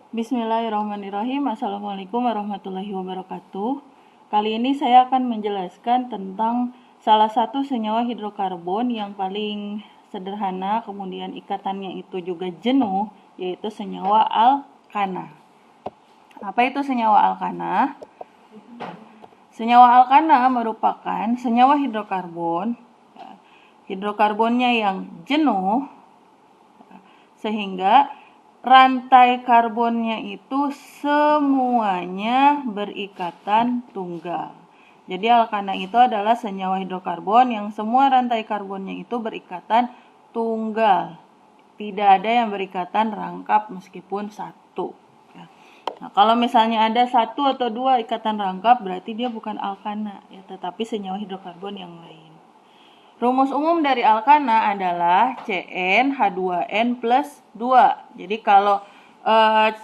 Bismillahirrahmanirrahim. Assalamualaikum warahmatullahi wabarakatuh. Kali ini saya akan menjelaskan tentang salah satu senyawa hidrokarbon yang paling sederhana, kemudian ikatannya itu juga jenuh, yaitu senyawa alkana. Apa itu senyawa alkana? Senyawa alkana merupakan senyawa hidrokarbon. Hidrokarbonnya yang jenuh, sehingga rantai karbonnya itu semuanya berikatan tunggal. Jadi alkana itu adalah senyawa hidrokarbon yang semua rantai karbonnya itu berikatan tunggal. Tidak ada yang berikatan rangkap meskipun satu. Nah, kalau misalnya ada satu atau dua ikatan rangkap, berarti dia bukan alkana, ya, tetapi senyawa hidrokarbon yang lain. Rumus umum dari alkana adalah CnH2n plus 2. Jadi kalau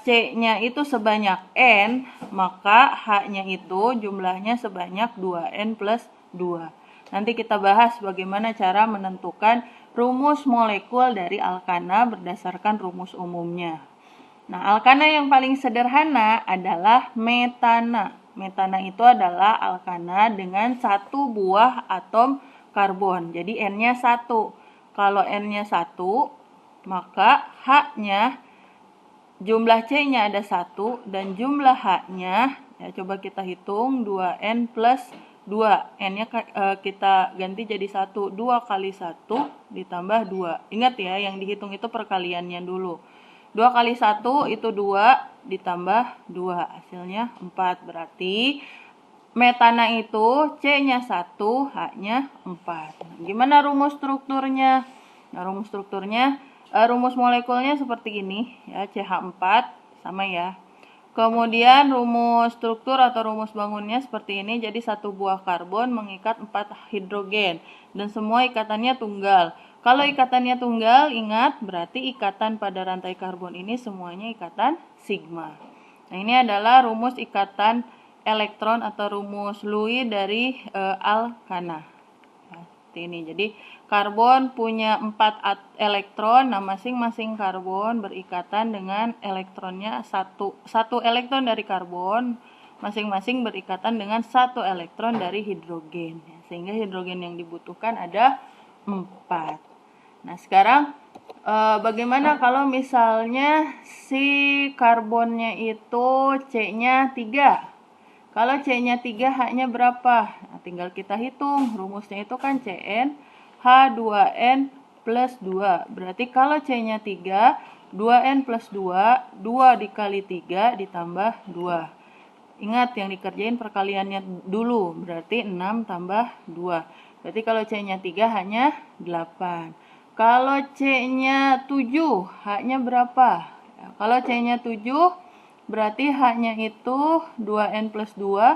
C-nya itu sebanyak N, maka H-nya itu jumlahnya sebanyak 2N plus 2. Nanti kita bahas bagaimana cara menentukan rumus molekul dari alkana berdasarkan rumus umumnya. Nah, alkana yang paling sederhana adalah metana. Metana itu adalah alkana dengan satu buah atom karbon. Jadi N-nya 1. Kalau N-nya 1, maka H-nya jumlah C-nya ada 1 dan jumlah H-nya, ya coba kita hitung, 2N plus 2. N-nya kita ganti jadi 1. 2 kali 1 ditambah 2. Ingat ya, yang dihitung itu perkaliannya dulu. 2 kali 1 itu 2 ditambah 2. Hasilnya 4. Berarti metana itu C-nya 1, H-nya 4. Gimana rumus strukturnya? Nah, rumus molekulnya seperti ini, ya, CH4 sama ya. Kemudian rumus struktur atau rumus bangunnya seperti ini. Jadi satu buah karbon mengikat 4 hidrogen dan semua ikatannya tunggal. Kalau ikatannya tunggal, ingat berarti ikatan pada rantai karbon ini semuanya ikatan sigma. Nah, ini adalah rumus ikatan elektron atau rumus Lewis dari alkana. Nah, seperti ini. Jadi karbon punya 4 elektron. Nah, masing-masing karbon berikatan dengan elektronnya satu elektron dari karbon, masing-masing berikatan dengan 1 elektron dari hidrogen. Sehingga hidrogen yang dibutuhkan ada 4. Nah, sekarang bagaimana kalau misalnya si karbonnya itu C-nya 3? Kalau C-nya 3, H-nya berapa? Nah, tinggal kita hitung. Rumusnya itu kan Cn H2n plus 2. Berarti kalau C-nya 3, 2n plus 2, 2 dikali 3 ditambah 2. Ingat yang dikerjain perkaliannya dulu. Berarti 6 tambah 2. Berarti kalau C-nya 3, H-nya 8. Kalau C-nya 7, H-nya berapa? Ya, kalau C-nya 7, berarti H-nya itu 2N plus 2.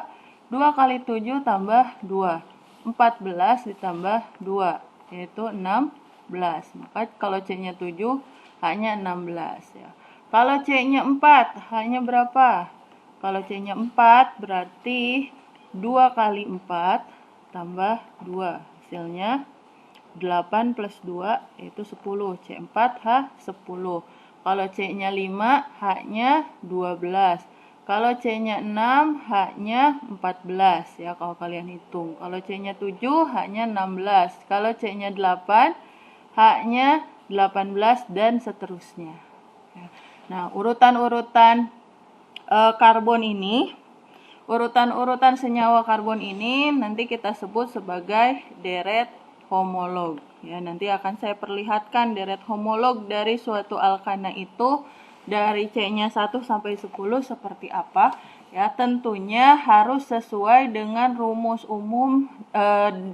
2 kali 7 tambah 2. 14 ditambah 2. Yaitu 16. Maka kalau C-nya 7, H-nya 16. Ya. Kalau C-nya 4, H-nya berapa? Kalau C-nya 4, berarti 2 kali 4 tambah 2. Hasilnya 8 plus 2 yaitu 10. C4, H 10. Kalau C-nya 5, H-nya 12. Kalau C-nya 6, H-nya 14. Ya, kalau kalian hitung. Kalau C-nya 7, H-nya 16. Kalau C-nya 8, H-nya 18 dan seterusnya. Nah, urutan-urutan karbon ini, urutan-urutan senyawa karbon ini nanti kita sebut sebagai deret homolog. Ya, nanti akan saya perlihatkan deret homolog dari suatu alkana itu dari C-nya 1 sampai 10 seperti apa. Ya, tentunya harus sesuai dengan rumus umum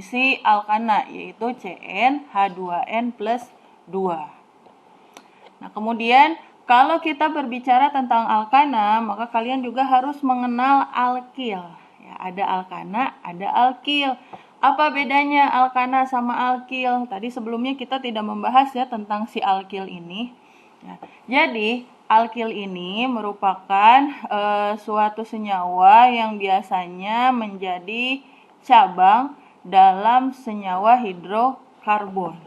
si alkana, yaitu CnH2n plus 2. Nah, kemudian kalau kita berbicara tentang alkana, maka kalian juga harus mengenal alkil. Ya, ada alkana, ada alkil. Apa bedanya alkana sama alkil? Tadi sebelumnya kita tidak membahas ya tentang si alkil ini. Ya, jadi alkil ini merupakan suatu senyawa yang biasanya menjadi cabang dalam senyawa hidrokarbon.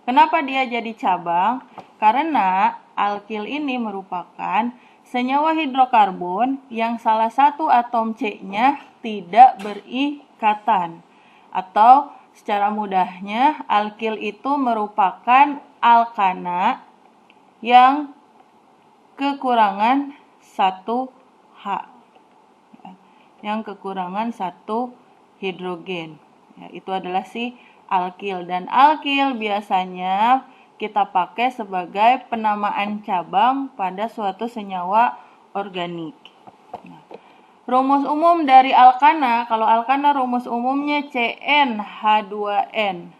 Kenapa dia jadi cabang? Karena alkil ini merupakan senyawa hidrokarbon yang salah satu atom C-nya tidak berikatan. Atau secara mudahnya, alkil itu merupakan alkana yang kekurangan 1 H. Yang kekurangan 1 hidrogen. Ya, itu adalah si alkil. Dan alkil biasanya kita pakai sebagai penamaan cabang pada suatu senyawa organik. Nah, rumus umum dari alkana, kalau alkana rumus umumnya CnH2n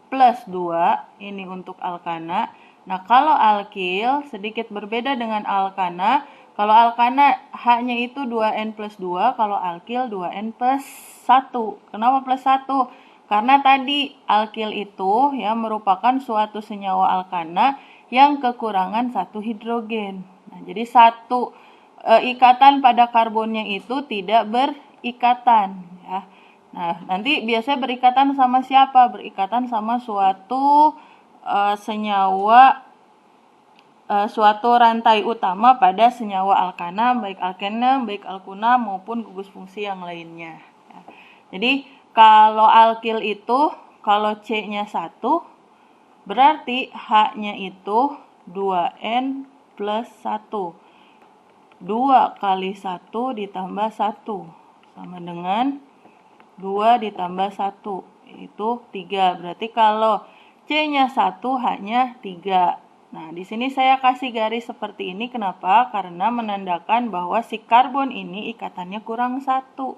plus 2, ini untuk alkana. Nah, kalau alkil sedikit berbeda dengan alkana. Kalau alkana H-nya itu 2N plus 2, kalau alkil 2N plus 1. Kenapa plus 1? Karena tadi alkil itu ya merupakan suatu senyawa alkana yang kekurangan 1 hidrogen. Nah, jadi ikatan pada karbonnya itu tidak berikatan ya. Nah, nanti biasanya berikatan sama siapa? Berikatan sama suatu senyawa suatu rantai utama pada senyawa alkana, baik alkena, baik alkuna maupun gugus fungsi yang lainnya. Ya. Jadi kalau alkil itu kalau C-nya 1 berarti H-nya itu 2N plus 1. 2 kali 1 ditambah 1 sama dengan 2 ditambah 1 itu 3. Berarti kalau C-nya 1, H-nya 3. Nah, di sini saya kasih garis seperti ini. Kenapa? Karena menandakan bahwa si karbon ini ikatannya kurang 1.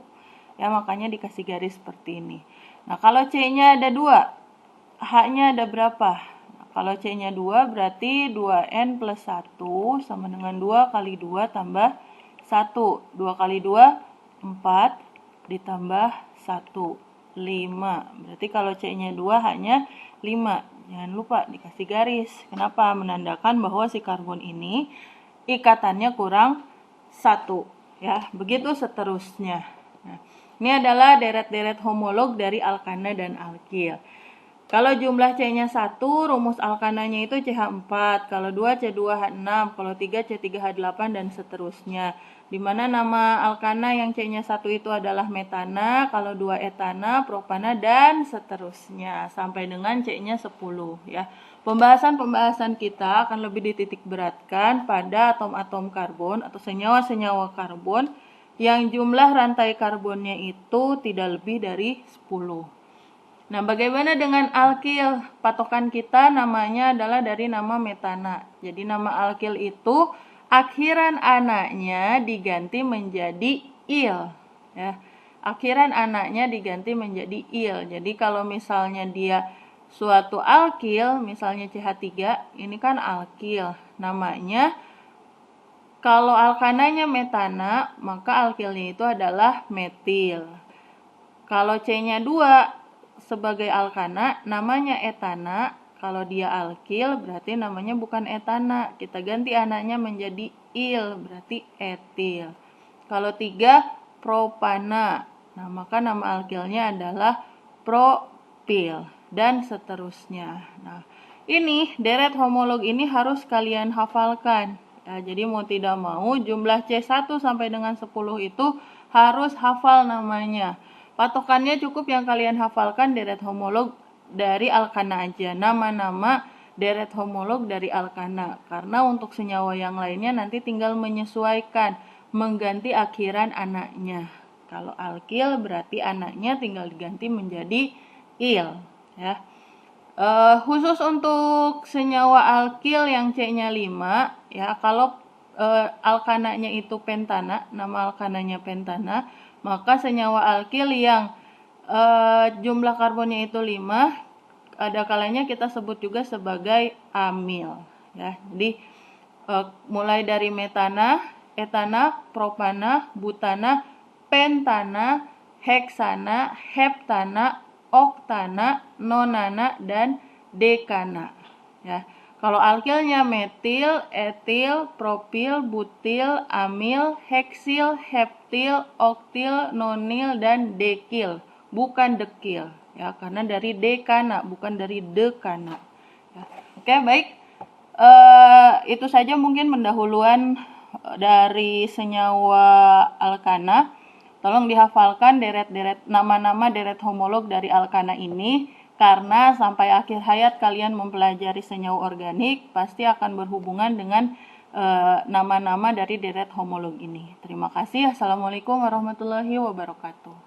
Ya, makanya dikasih garis seperti ini. Nah, kalau C-nya ada 2, H-nya ada berapa? Nah, kalau C-nya 2 berarti 2N plus 1 sama dengan 2 kali 2 tambah 1. 2 kali 2, 4 ditambah 1, 5. Berarti kalau C-nya 2, H-nya 5. Jangan lupa dikasih garis. Kenapa? Menandakan bahwa si karbon ini ikatannya kurang 1. Ya, begitu seterusnya. Nah, ini adalah deret-deret homolog dari alkana dan alkil. Kalau jumlah C-nya 1, rumus alkananya itu CH4. Kalau 2, C2H6. Kalau 3, C3H8 dan seterusnya. Di mana nama alkana yang C-nya 1 itu adalah metana, kalau 2 etana, propana, dan seterusnya. Sampai dengan C-nya 10. Ya. Pembahasan kita akan lebih dititik beratkan pada atom-atom karbon atau senyawa-senyawa karbon yang jumlah rantai karbonnya itu tidak lebih dari 10. Nah, bagaimana dengan alkil? Patokan kita namanya adalah dari nama metana. Jadi nama alkil itu akhiran anaknya diganti menjadi il. Ya. Akhiran anaknya diganti menjadi il. Jadi kalau misalnya dia suatu alkil, misalnya CH3, ini kan alkil. Namanya, kalau alkananya metana, maka alkilnya itu adalah metil. Kalau C-nya 2 sebagai alkana, namanya etana. Kalau dia alkil, berarti namanya bukan etana. Kita ganti anaknya menjadi il, berarti etil. Kalau 3, propana. Nah, maka nama alkilnya adalah propil. Dan seterusnya. Nah, ini deret homolog ini harus kalian hafalkan. Ya, jadi mau tidak mau, jumlah C1 sampai dengan 10 itu harus hafal namanya. Patokannya cukup yang kalian hafalkan deret homolog dari alkana aja, nama-nama deret homolog dari alkana. Karena untuk senyawa yang lainnya nanti tinggal menyesuaikan, mengganti akhiran anaknya. Kalau alkil berarti anaknya tinggal diganti menjadi il. Ya. Khusus untuk senyawa alkil yang C-nya 5, ya, kalau alkananya itu pentana, nama alkananya pentana, maka senyawa alkil yang jumlah karbonnya itu 5, ada kalanya kita sebut juga sebagai amil. Ya. Jadi mulai dari metana, etana, propana, butana, pentana, heksana, heptana, oktana, nonana, dan dekana. Ya. Kalau alkilnya metil, etil, propil, butil, amil, heksil, heptil, oktil, nonil, dan dekil. Bukan dekil. Ya, karena dari dekana, bukan dari dekana. Ya. Oke, baik. Itu saja mungkin pendahuluan dari senyawa alkana. Tolong dihafalkan nama-nama deret homolog dari alkana ini, karena sampai akhir hayat kalian mempelajari senyawa organik pasti akan berhubungan dengan nama-nama dari deret homolog ini. Terima kasih. Assalamualaikum warahmatullahi wabarakatuh.